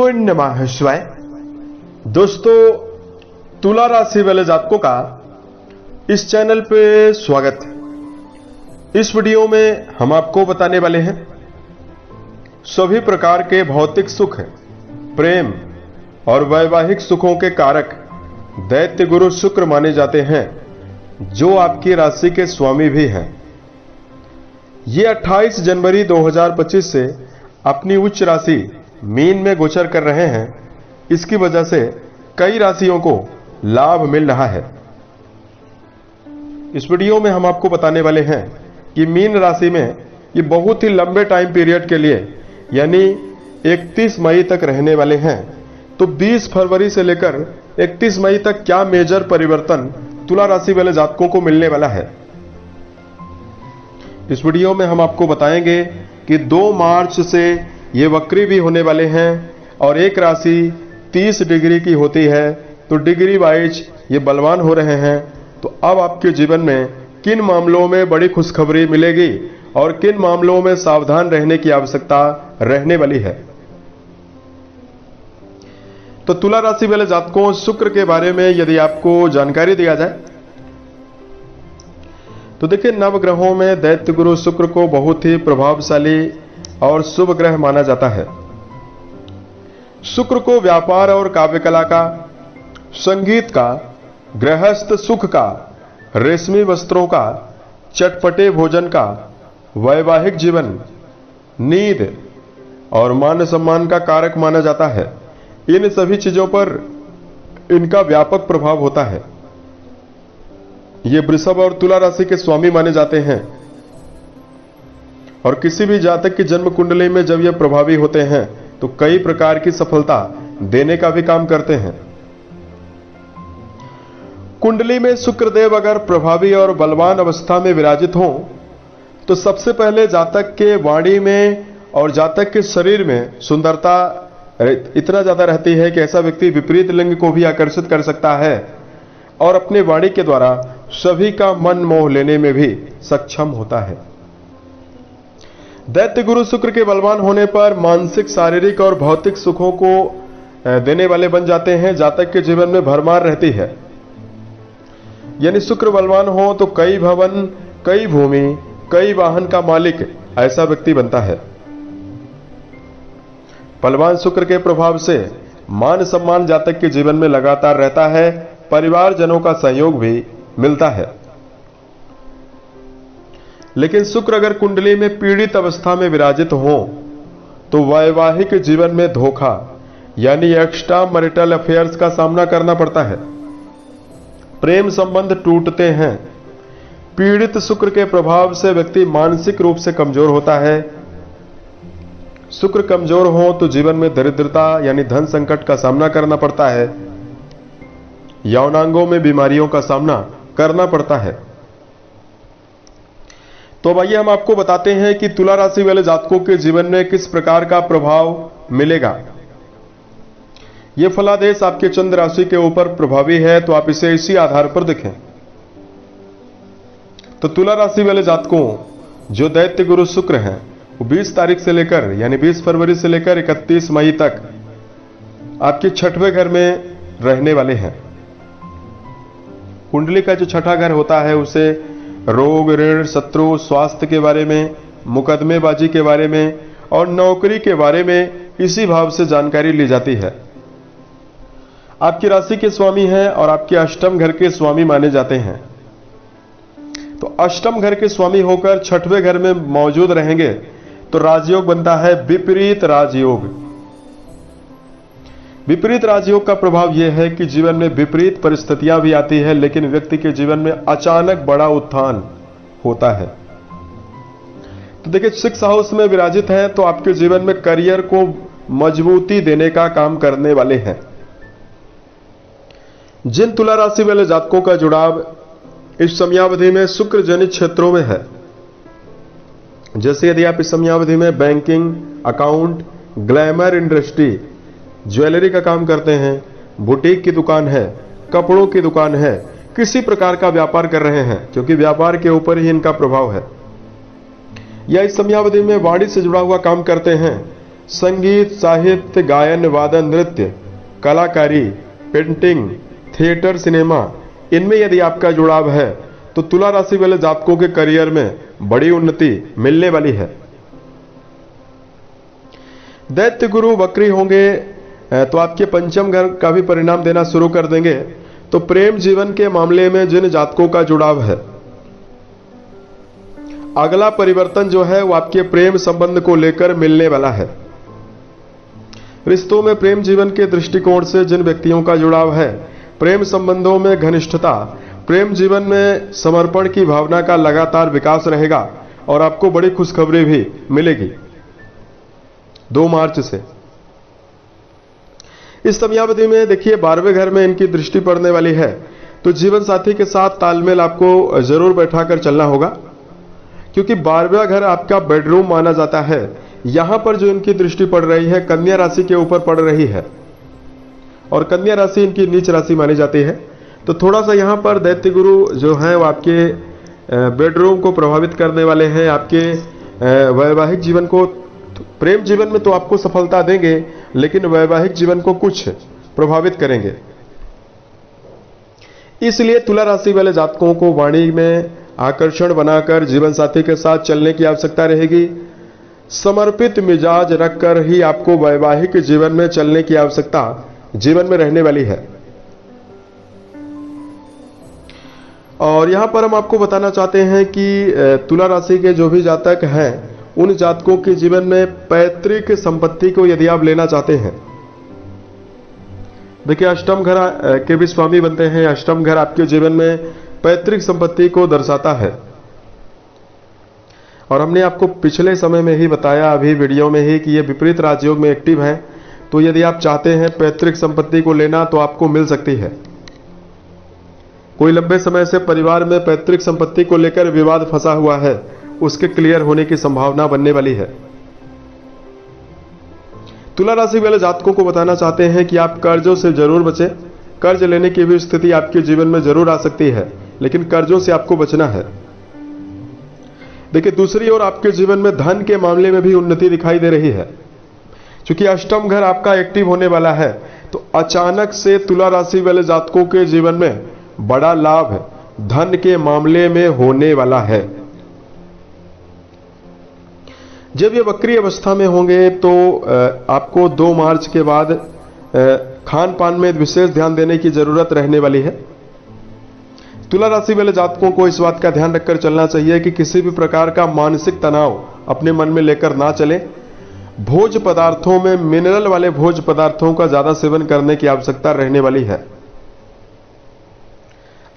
नमो नमः शिवाय। दोस्तों, तुला राशि वाले जातकों का इस चैनल पे स्वागत है। इस वीडियो में हम आपको बताने वाले हैं सभी प्रकार के भौतिक सुख, प्रेम और वैवाहिक सुखों के कारक दैत्य गुरु शुक्र माने जाते हैं, जो आपकी राशि के स्वामी भी हैं। ये 28 जनवरी 2025 से अपनी उच्च राशि मीन में गोचर कर रहे हैं। इसकी वजह से कई राशियों को लाभ मिल रहा है। इस वीडियो में हम आपको बताने वाले हैं कि मीन राशि में ये बहुत ही लंबे टाइम पीरियड के लिए यानी 31 मई तक रहने वाले हैं। तो 20 फरवरी से लेकर 31 मई तक क्या मेजर परिवर्तन तुला राशि वाले जातकों को मिलने वाला है, इस वीडियो में हम आपको बताएंगे कि 2 मार्च से ये वक्री भी होने वाले हैं और एक राशि 30 डिग्री की होती है, तो डिग्री वाइज ये बलवान हो रहे हैं। तो अब आपके जीवन में किन मामलों में बड़ी खुशखबरी मिलेगी और किन मामलों में सावधान रहने की आवश्यकता रहने वाली है। तो तुला राशि वाले जातकों, शुक्र के बारे में यदि आपको जानकारी दिया जाए तो देखिए, नवग्रहों में दैत्य गुरु शुक्र को बहुत ही प्रभावशाली और शुभ ग्रह माना जाता है। शुक्र को व्यापार और काव्य कला का, संगीत का, गृहस्थ सुख का, रेशमी वस्त्रों का, चटपटे भोजन का, वैवाहिक जीवन, नींद और मान सम्मान का कारक माना जाता है। इन सभी चीजों पर इनका व्यापक प्रभाव होता है। ये वृषभ और तुला राशि के स्वामी माने जाते हैं और किसी भी जातक की जन्म कुंडली में जब ये प्रभावी होते हैं तो कई प्रकार की सफलता देने का भी काम करते हैं। कुंडली में शुक्रदेव अगर प्रभावी और बलवान अवस्था में विराजित हों तो सबसे पहले जातक के वाणी में और जातक के शरीर में सुंदरता इतना ज्यादा रहती है कि ऐसा व्यक्ति विपरीत लिंग को भी आकर्षित कर सकता है और अपने वाणी के द्वारा सभी का मन मोह लेने में भी सक्षम होता है। दैत्य गुरु शुक्र के बलवान होने पर मानसिक, शारीरिक और भौतिक सुखों को देने वाले बन जाते हैं। जातक के जीवन में भरमार रहती है। यानी शुक्र बलवान हो तो कई भवन, कई भूमि, कई वाहन का मालिक ऐसा व्यक्ति बनता है। बलवान शुक्र के प्रभाव से मान सम्मान जातक के जीवन में लगातार रहता है। परिवारजनों का सहयोग भी मिलता है। लेकिन शुक्र अगर कुंडली में पीड़ित अवस्था में विराजित हो तो वैवाहिक जीवन में धोखा यानी एक्स्ट्रा मैरिटल अफेयर्स का सामना करना पड़ता है। प्रेम संबंध टूटते हैं। पीड़ित शुक्र के प्रभाव से व्यक्ति मानसिक रूप से कमजोर होता है। शुक्र कमजोर हो तो जीवन में दरिद्रता यानी धन संकट का सामना करना पड़ता है। यौनांगों में बीमारियों का सामना करना पड़ता है। तो आइए हम आपको बताते हैं कि तुला राशि वाले जातकों के जीवन में किस प्रकार का प्रभाव मिलेगा। यह फलादेश आपके चंद्र राशि के ऊपर प्रभावी है, तो आप इसे इसी आधार पर देखें। तो तुला राशि वाले जातकों, जो दैत्य गुरु शुक्र हैं, वो 20 तारीख से लेकर यानी 20 फरवरी से लेकर 31 मई तक आपके 6वें घर में रहने वाले हैं। कुंडली का जो 6ठा घर होता है उसे रोग, ऋण, शत्रु, स्वास्थ्य के बारे में, मुकदमेबाजी के बारे में और नौकरी के बारे में इसी भाव से जानकारी ली जाती है। आपकी राशि के स्वामी हैं और आपके अष्टम घर के स्वामी माने जाते हैं। तो अष्टम घर के स्वामी होकर 6वें घर में मौजूद रहेंगे तो राजयोग बनता है विपरीत राजयोग। विपरीत राजयोग का प्रभाव यह है कि जीवन में विपरीत परिस्थितियां भी आती है, लेकिन व्यक्ति के जीवन में अचानक बड़ा उत्थान होता है। तो देखिए, 6 हाउस में विराजित है तो आपके जीवन में करियर को मजबूती देने का काम करने वाले हैं। जिन तुला राशि वाले जातकों का जुड़ाव इस समयावधि में शुक्र जनित क्षेत्रों में है, जैसे यदि आप इस समयावधि में banking, account, glamour industry, jewellery का काम करते हैं, बुटीक की दुकान है, कपड़ों की दुकान है, किसी प्रकार का व्यापार कर रहे हैं, क्योंकि व्यापार के ऊपर ही इनका प्रभाव है, या इस समयावधि में वाणी से जुड़ा हुआ काम करते हैं संगीत, साहित्य, गायन, वादन, नृत्य, कलाकारी, पेंटिंग, थिएटर, सिनेमा, इनमें यदि आपका जुड़ाव है तो तुला राशि वाले जातकों के करियर में बड़ी उन्नति मिलने वाली है। दैत्य गुरु वक्री होंगे तो आपके पंचम घर का भी परिणाम देना शुरू कर देंगे। तो प्रेम जीवन के मामले में जिन जातकों का जुड़ाव है, अगला परिवर्तन जो है वो आपके प्रेम संबंध को लेकर मिलने वाला है। रिश्तों में प्रेम जीवन के दृष्टिकोण से जिन व्यक्तियों का जुड़ाव है, प्रेम संबंधों में घनिष्ठता, प्रेम जीवन में समर्पण की भावना का लगातार विकास रहेगा और आपको बड़ी खुशखबरी भी मिलेगी 2 मार्च से। इस समयावधि में देखिए 12वें घर में इनकी दृष्टि पड़ने वाली है, तो जीवन साथी के साथ तालमेल आपको जरूर बैठाकर चलना होगा, क्योंकि 12वां घर आपका बेडरूम माना जाता है। यहां पर जो इनकी दृष्टि पड़ रही है कन्या राशि के ऊपर पड़ रही है और कन्या राशि इनकी नीच राशि मानी जाती है। तो थोड़ा सा यहां पर दैत्य गुरु जो है वो आपके बेडरूम को प्रभावित करने वाले हैं। आपके वैवाहिक जीवन को, प्रेम जीवन में तो आपको सफलता देंगे, लेकिन वैवाहिक जीवन को कुछ प्रभावित करेंगे। इसलिए तुला राशि वाले जातकों को वाणी में आकर्षण बनाकर जीवन साथी के साथ चलने की आवश्यकता रहेगी। समर्पित मिजाज रखकर ही आपको वैवाहिक जीवन में चलने की आवश्यकता जीवन में रहने वाली है। और यहां पर हम आपको बताना चाहते हैं कि तुला राशि के जो भी जातक हैं, उन जातकों के जीवन में पैतृक संपत्ति को यदि आप लेना चाहते हैं, देखिए अष्टम घर के भी स्वामी बनते हैं। अष्टम घर आपके जीवन में पैतृक संपत्ति को दर्शाता है और हमने आपको पिछले समय में ही बताया, अभी वीडियो में ही, कि ये विपरीत राजयोग में एक्टिव है। तो यदि आप चाहते हैं पैतृक संपत्ति को लेना तो आपको मिल सकती है। कोई लंबे समय से परिवार में पैतृक संपत्ति को लेकर विवाद फंसा हुआ है, उसके क्लियर होने की संभावना बनने वाली है। तुला राशि वाले जातकों को बताना चाहते हैं कि आप कर्जों से जरूर बचें। कर्ज लेने की भी स्थिति आपके जीवन में जरूर आ सकती है, लेकिन कर्जों से आपको बचना है। देखिए दूसरी ओर आपके जीवन में धन के मामले में भी उन्नति दिखाई दे रही है। क्योंकि अष्टम घर आपका एक्टिव होने वाला है, तो अचानक से तुला राशि वाले जातकों के जीवन में बड़ा लाभ धन के मामले में होने वाला है। जब ये वक्री अवस्था में होंगे तो आपको 2 मार्च के बाद खान पान में विशेष ध्यान देने की जरूरत रहने वाली है। तुला राशि वाले जातकों को इस बात का ध्यान रखकर चलना चाहिए कि किसी भी प्रकार का मानसिक तनाव अपने मन में लेकर ना चले। भोज पदार्थों में मिनरल वाले भोज पदार्थों का ज्यादा सेवन करने की आवश्यकता रहने वाली है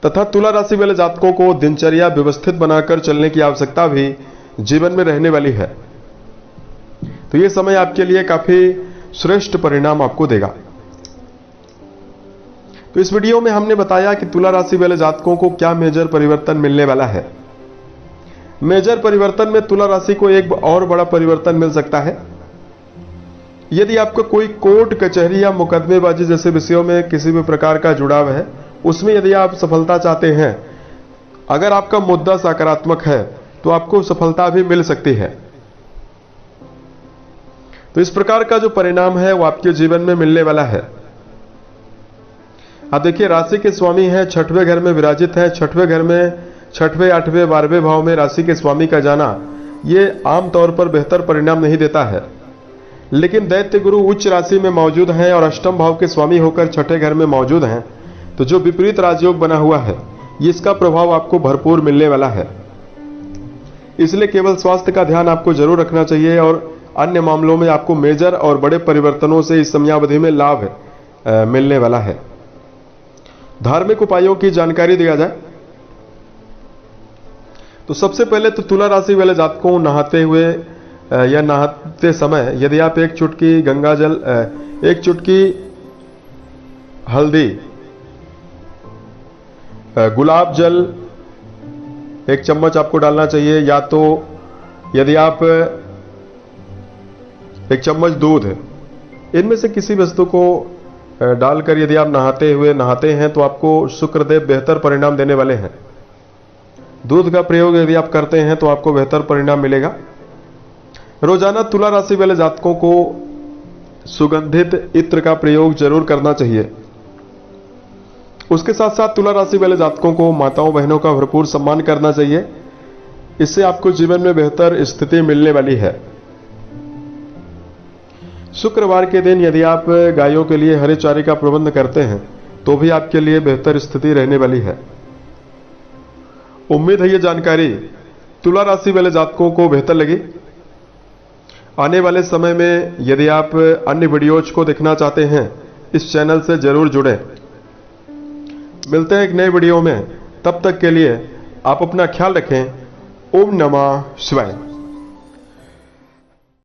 तथा तुला राशि वाले जातकों को दिनचर्या व्यवस्थित बनाकर चलने की आवश्यकता भी जीवन में रहने वाली है। तो यह समय आपके लिए काफी श्रेष्ठ परिणाम आपको देगा। तो इस वीडियो में हमने बताया कि तुला राशि वाले जातकों को क्या मेजर परिवर्तन मिलने वाला है। मेजर परिवर्तन में तुला राशि को एक और बड़ा परिवर्तन मिल सकता है। यदि आपको कोई कोर्ट कचहरी या मुकदमेबाजी जैसे विषयों में किसी भी प्रकार का जुड़ाव है, उसमें यदि आप सफलता चाहते हैं, अगर आपका मुद्दा सकारात्मक है तो आपको सफलता भी मिल सकती है। तो इस प्रकार का जो परिणाम है वो आपके जीवन में मिलने वाला है। आप देखिए राशि के स्वामी हैं, 6वें घर में विराजित हैं। 6वें घर में 6वें, 8वें, 12वें भाव में राशि के स्वामी का जाना ये आमतौर पर बेहतर परिणाम नहीं देता है, लेकिन दैत्य गुरु उच्च राशि में मौजूद हैं और अष्टम भाव के स्वामी होकर 6ठे घर में मौजूद हैं, तो जो विपरीत राजयोग बना हुआ है इसका प्रभाव आपको भरपूर मिलने वाला है। इसलिए केवल स्वास्थ्य का ध्यान आपको जरूर रखना चाहिए और अन्य मामलों में आपको मेजर और बड़े परिवर्तनों से इस समयावधि में लाभ मिलने वाला है। धार्मिक उपायों की जानकारी दिया जाए तो सबसे पहले तो तुला राशि वाले जातकों नहाते हुए या नहाते समय यदि आप 1 चुटकी गंगा जल, 1 चुटकी हल्दी, गुलाब जल 1 चम्मच आपको डालना चाहिए, या तो यदि आप 1 चम्मच दूध, इनमें से किसी वस्तु को डालकर यदि आप नहाते हैं तो आपको शुक्रदेव बेहतर परिणाम देने वाले हैं। दूध का प्रयोग यदि आप करते हैं तो आपको बेहतर परिणाम मिलेगा। रोजाना तुला राशि वाले जातकों को सुगंधित इत्र का प्रयोग जरूर करना चाहिए। उसके साथ साथ तुला राशि वाले जातकों को माताओं बहनों का भरपूर सम्मान करना चाहिए। इससे आपको जीवन में बेहतर स्थिति मिलने वाली है। शुक्रवार के दिन यदि आप गायों के लिए हरे चारे का प्रबंध करते हैं तो भी आपके लिए बेहतर स्थिति रहने वाली है। उम्मीद है ये जानकारी तुला राशि वाले जातकों को बेहतर लगी। आने वाले समय में यदि आप अन्य वीडियोज को देखना चाहते हैं इस चैनल से जरूर जुड़ें। मिलते हैं एक नए वीडियो में, तब तक के लिए आप अपना ख्याल रखें। ओम नमः शिवाय।